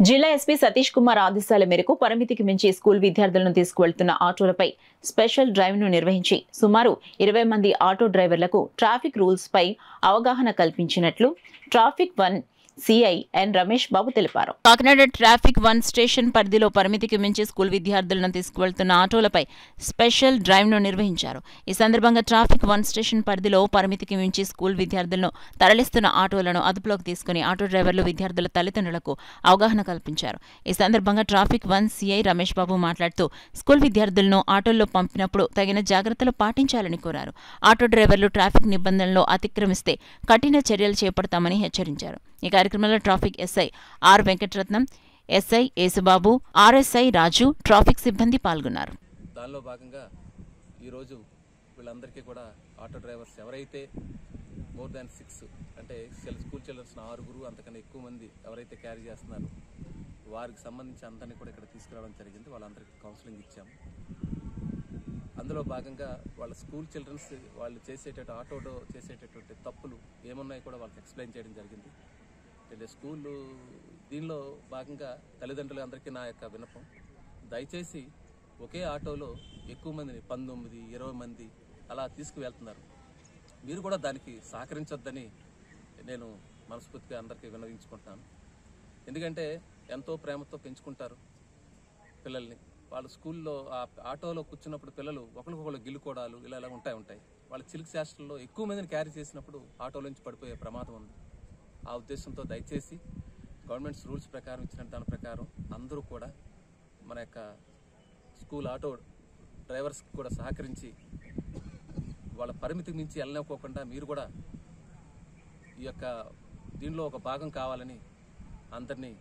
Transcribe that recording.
జిల్లా ఎస్పీ సతీష్ కుమార్ ఆదేశాల మేరకు పరిమితికి మించి స్కూల్ విద్యార్థులను తీసుకువెళ్తున్న ఆటోలపై స్పెషల్ డ్రైవ్ ను నిర్వహించి సుమారు 20 మంది ఆటో డ్రైవర్లకు ట్రాఫిక్ రూల్స్ పై అవగాహన కల్పించినట్లు ట్రాఫిక్ 1 సిఐ ఎన్ రమేష్ బాబు తెలిపారు. కాకినాడ ట్రాఫిక్ 1 స్టేషన్ పరిధిలో పరిమితికి మించి స్కూల్ విద్యార్థులను తీసుకువెళ్తున్న ఆటోలపై స్పెషల్ డ్రైవ్ ను నిర్వహించారు. ఈ సందర్భంగా ట్రాఫిక్ 1 స్టేషన్ పరిధిలో పరిమితికి మించి స్కూల్ విద్యార్థులను తరలిస్తున్న ఆటోలను అదుపులోకి తీసుకుని ఆటో డ్రైవర్లు విద్యార్థుల తల్లిదండ్రులకు అవగాహన కల్పించారు. ఈ సందర్భంగా ట్రాఫిక్ 1 సిఐ రమేష్ బాబు మాట్లాడుతూ స్కూల్ విద్యార్థులను ఆటోల్లో పంపినప్పుడు తగిన జాగ్రత్తలు పాటించాలని కోరారు. ఆటో డ్రైవర్లు ట్రాఫిక్ నిబంధనలు అతిక్రమిస్తే కఠిన చర్యలు చేపడతామని హెచ్చరించారు. ఈ కార్యక్రమంలో traffic SI R Venkataratnam, SI Yesubabu, RSI Raju, traffic సిబ్బంది పాల్గొన్నారు. దానిలో భాగంగా ఈరోజు వీళ్ళందరికీ కూడా ఆటో డ్రైవర్స్ ఎవరైతే మోర్ దాన్ 6 అంటే స్కూల్ చిల్డ్రన్స్ 6 అంతకన్నా ఎక్కువ మంది ఎవరైతే క్యారీ చేస్తున్నారో వారికి సంబంధించి అందరినీ కూడా ఇక్కడ తీసుకురావడం జరిగింది. వాళ్ళందరికీ కౌన్సిలింగ్ ఇచ్చాము. అందులో భాగంగా వాళ్ళ స్కూల్ చిల్డ్రన్స్ వాళ్ళు ఆటోలో చేసేటటువంటి తప్పులు ఏమున్నాయో కూడా వాళ్ళకి ఎక్స్ప్లెయిన్ చేయడం జరిగింది. స్కూళ్ళు దీనిలో భాగంగా తల్లిదండ్రులు అందరికీ నా యొక్క విన్నపం, దయచేసి ఒకే ఆటోలో ఎక్కువ మందిని 19, 20 మంది అలా తీసుకువెళ్తున్నారు. మీరు కూడా దానికి సహకరించొద్దని నేను మనస్ఫూర్తిగా అందరికీ విన్నవించుకుంటున్నాను. ఎందుకంటే ఎంతో ప్రేమతో పెంచుకుంటారు పిల్లల్ని. వాళ్ళు స్కూల్లో ఆటోలో కూర్చున్నప్పుడు పిల్లలు ఒకరికొకరు గిల్లుకోవడాలు ఇలా ఉంటాయి. వాళ్ళ చిలుకు శాస్త్రంలో ఎక్కువ మందిని క్యారీ చేసినప్పుడు ఆటోలోంచి పడిపోయే ప్రమాదం ఉంది. ఆ ఉద్దేశంతో దయచేసి గవర్నమెంట్స్ రూల్స్ ప్రకారం ఇచ్చిన దాని ప్రకారం అందరూ కూడా మన యొక్క స్కూల్ ఆటో డ్రైవర్స్కి కూడా సహకరించి వాళ్ళ పరిమితికి మించి వెళ్ళనివ్వకోకుండా మీరు కూడా ఈ యొక్క దీనిలో ఒక భాగం కావాలని అందరినీ